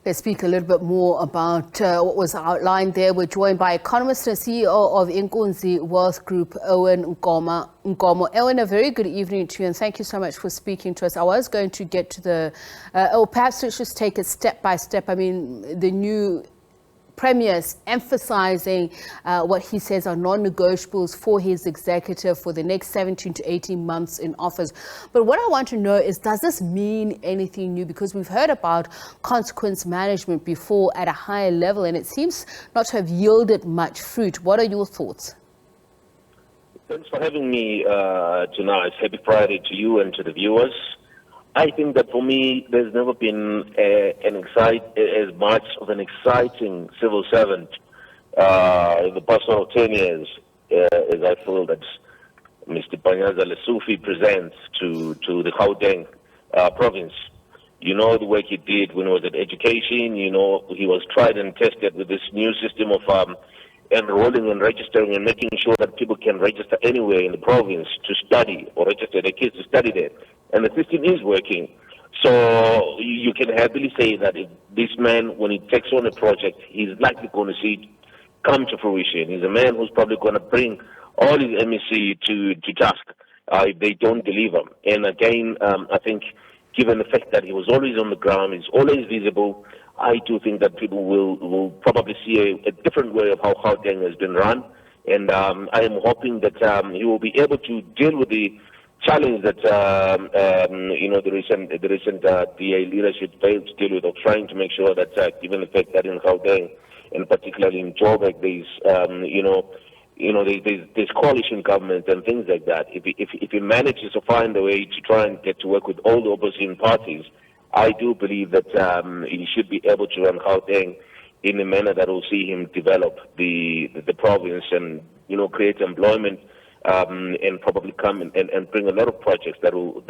Let's speak a little bit more about what was outlined there. We're joined by Economist and CEO of Inkunzi Wealth Group, Owen Nkomo. Owen, a very good evening to you, and thank you so much for speaking to us. I was going to get to the, perhaps let's just take it step by step. I mean, the new Premier's emphasizing what he says are non-negotiables for his executive for the next 17 to 18 months in office. But what I want to know is, does this mean anything new? Because we've heard about consequence management before at a higher level, and it seems not to have yielded much fruit. What are your thoughts? Thanks for having me tonight. Happy Friday to you and to the viewers. I think that for me, there's never been as much of an exciting civil servant in the past 10 years as I feel that Mr. Panyaza Lesufi presents to the Gauteng province. You know the work he did when he was at education. You know he was tried and tested with this new system of enrolling and registering and making sure that people can register anywhere in the province to study or register their kids to study there. And the system is working. So you can happily say that if this man, when he takes on a project, he's likely going to see it come to fruition. He's a man who's probably going to bring all his MEC to task if they don't deliver. And again, I think given the fact that he was always on the ground, he's always visible, I do think that people will probably see a different way of how Gauteng has been run. And I am hoping that he will be able to deal with the challenge that the recent DA leadership failed to deal with, of trying to make sure that given the fact that in Gauteng, and particularly in Joburg, there's coalition government and things like that. If he manages to find a way to try and get to work with all the opposition parties, I do believe that he should be able to run Gauteng in a manner that will see him develop the province and create employment. And probably come and bring a lot of projects that will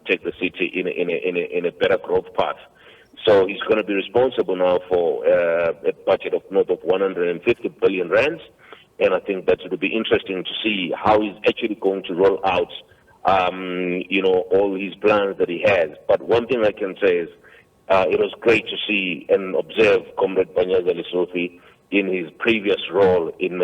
take the city in a better growth path. So he's going to be responsible now for a budget of north of 150 billion rands, and I think that it will be interesting to see how he's actually going to roll out, all his plans that he has. But one thing I can say is it was great to see and observe Comrade Panyaza Lesufi in his previous role in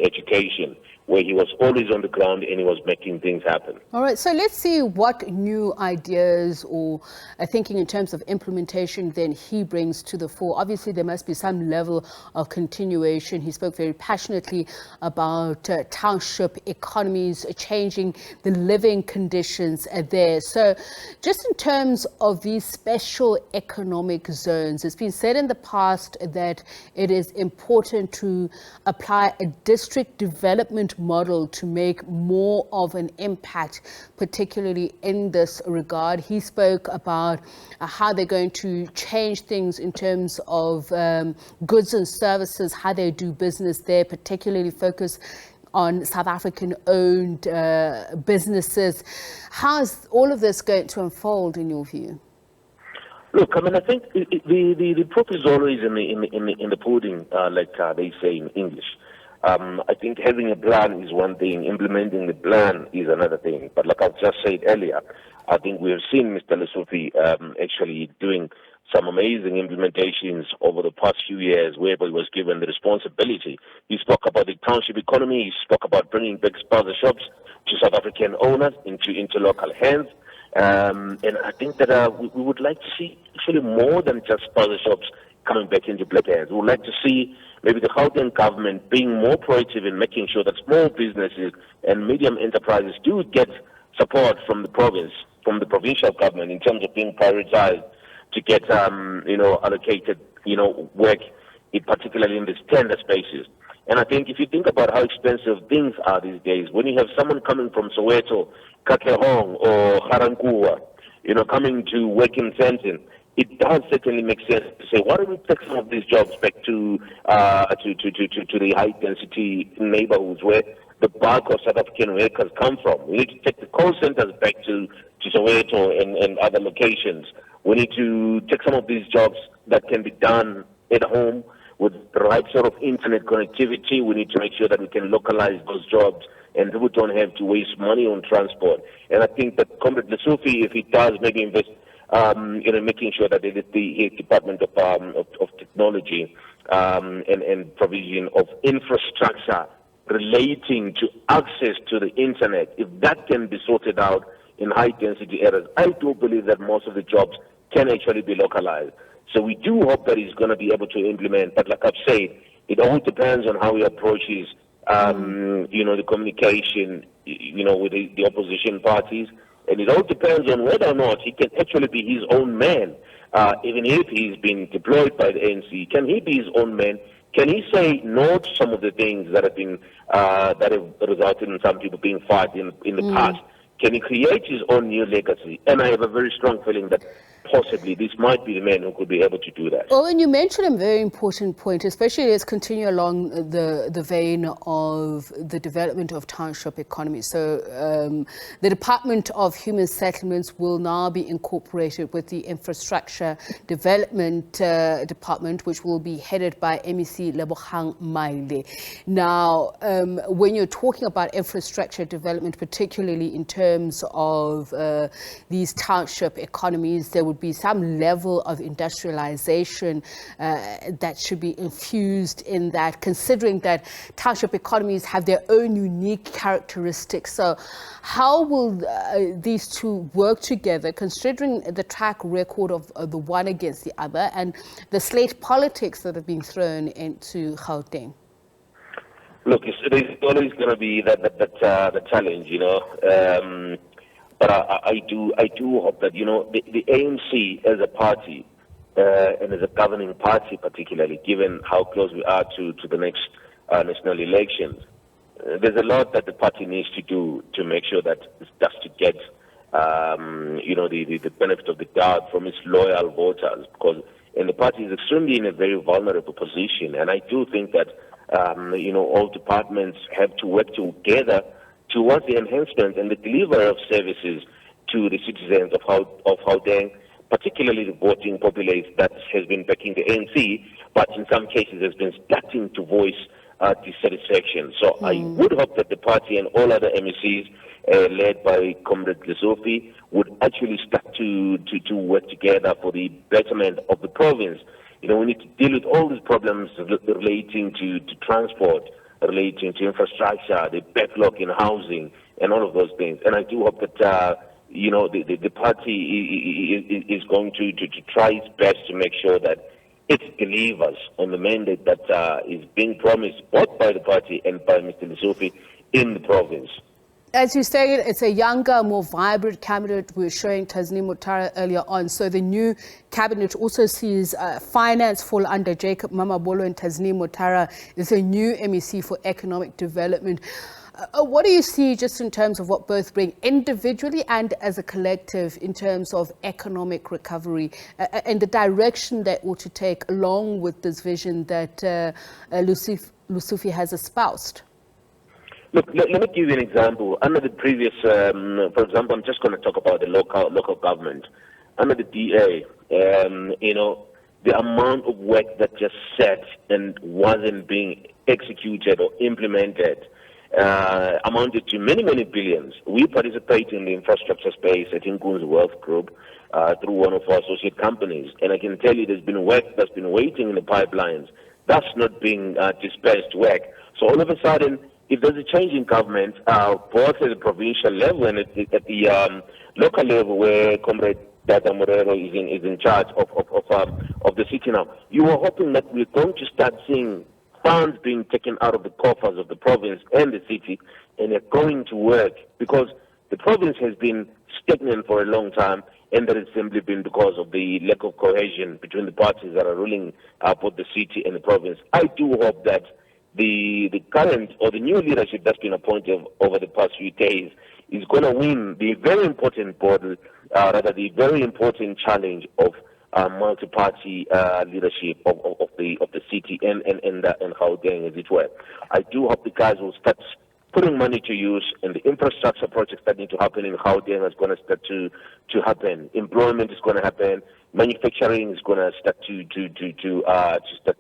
education, where he was always on the ground and he was making things happen. All right, so let's see what new ideas or thinking in terms of implementation then he brings to the fore. Obviously, there must be some level of continuation. He spoke very passionately about township economies, changing the living conditions there. So just in terms of these special economic zones, it's been said in the past that it is important to apply a district development model to make more of an impact, particularly in this regard. He spoke about how they're going to change things in terms of goods and services, how they do business there, particularly focus on South African-owned businesses. How's all of this going to unfold in your view? Look, I mean, I think the proof is always in the pudding, like they say in English. I think having a plan is one thing, implementing the plan is another thing. But like I've just said earlier, I think we have seen Mr. Lesufi actually doing some amazing implementations over the past few years, whereby he was given the responsibility. He spoke about the township economy. He spoke about bringing big sponsorships to South African owners into local hands. And I think that we would like to see actually more than just sponsorships coming back into black hands. We would like to see maybe the Gauteng government being more proactive in making sure that small businesses and medium enterprises do get support from the province, from the provincial government, in terms of being prioritized to get allocated work, particularly in these tender spaces. And I think if you think about how expensive things are these days, when you have someone coming from Soweto, Katlehong, or Garankuwa, coming to work in Sandton, it does certainly make sense to say, why don't we take some of these jobs back to the high-density neighborhoods where the bulk of South African workers come from? We need to take the call centers back to Soweto and other locations. We need to take some of these jobs that can be done at home with the right sort of internet connectivity. We need to make sure that we can localize those jobs and people don't have to waste money on transport. And I think that Comrade Lesufi, if he does maybe invest making sure that the Department of Technology and provision of infrastructure relating to access to the internet, if that can be sorted out in high-density areas, I do believe that most of the jobs can actually be localized. So we do hope that he's going to be able to implement. But like I've said, it all depends on how he approaches, the communication, with the opposition parties. And it all depends on whether or not he can actually be his own man. Even if he's been deployed by the ANC, can he be his own man? Can he say no to some of the things that have been that have resulted in some people being fired in the past? Can he create his own new legacy? And I have a very strong feeling that possibly this might be the man who could be able to do that. Owen, you mentioned a very important point, especially let's continue along the vein of the development of township economy. So the Department of Human Settlements will now be incorporated with the Infrastructure Development Department, which will be headed by MEC Lebogang Maile. Now, when you're talking about infrastructure development, particularly in terms of these township economies, there would be some level of industrialization that should be infused in that, considering that township economies have their own unique characteristics. So how will these two work together, considering the track record of the one against the other and the slate politics that have been thrown into Gauteng? Look, there's always going to be the challenge, but I do hope that, the ANC as a party and as a governing party, particularly, given how close we are to the next national elections, there's a lot that the party needs to do to make sure that it starts to get, the benefit of the doubt from its loyal voters, because the party is extremely in a very vulnerable position. And I do think that, all departments have to work together towards the enhancement and the delivery of services to the citizens of Gauteng, particularly the voting populace that has been backing the ANC, but in some cases has been starting to voice dissatisfaction. So I would hope that the party and all other MECs, led by Comrade Lesufi, would actually start to work together for the betterment of the province. We need to deal with all these problems relating to transport, relating to infrastructure, the backlog in housing, and all of those things. And I do hope that, the party is going to try its best to make sure that it delivers on the mandate that is being promised both by the party and by Mr. Lesufi in the province. As you stated, it's a younger, more vibrant cabinet. We were showing Tasneem Motara earlier on. So the new cabinet also sees finance fall under Jacob Mamabolo, and Tasneem Motara is a new MEC for economic development. What do you see just in terms of what both bring individually and as a collective in terms of economic recovery and the direction that ought to take along with this vision that Lesufi has espoused? Look, let me give you an example. Under the previous, for example, I'm just going to talk about the local government. Under the DA, the amount of work that just sat and wasn't being executed or implemented amounted to many, many billions. We participate in the infrastructure space at Inkunzi Wealth Group through one of our associate companies. And I can tell you there's been work that's been waiting in the pipelines. That's not being dispersed work. So all of a sudden, if there's a change in government, both at the provincial level and at the local level, where Comrade Dada Morero is in charge of the city now, you are hoping that we're going to start seeing funds being taken out of the coffers of the province and the city, and they're going to work, because the province has been stagnant for a long time, and that has simply been because of the lack of cohesion between the parties that are ruling both the city and the province. I do hope that the current or the new leadership that's been appointed over the past few days is going to win the very important the very important challenge of multi-party leadership of the city and Gauteng, as it were. I do hope the guys will start putting money to use, and the infrastructure projects that need to happen in Gauteng is going to start to happen. Employment is going to happen. Manufacturing is going to start to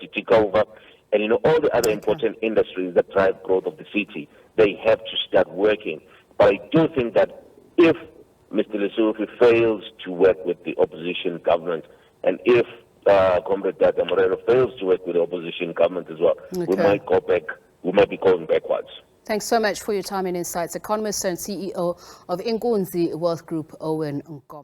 take over. And all the other important industries that drive growth of the city, they have to start working. But I do think that if Mr. Lesufi fails to work with the opposition government, and if Comrade Tata Moreno fails to work with the opposition government as well, we might go back, we might be going backwards. Thanks so much for your time and insights. Economist and CEO of Inkunzi Wealth Group, Owen Nkomo.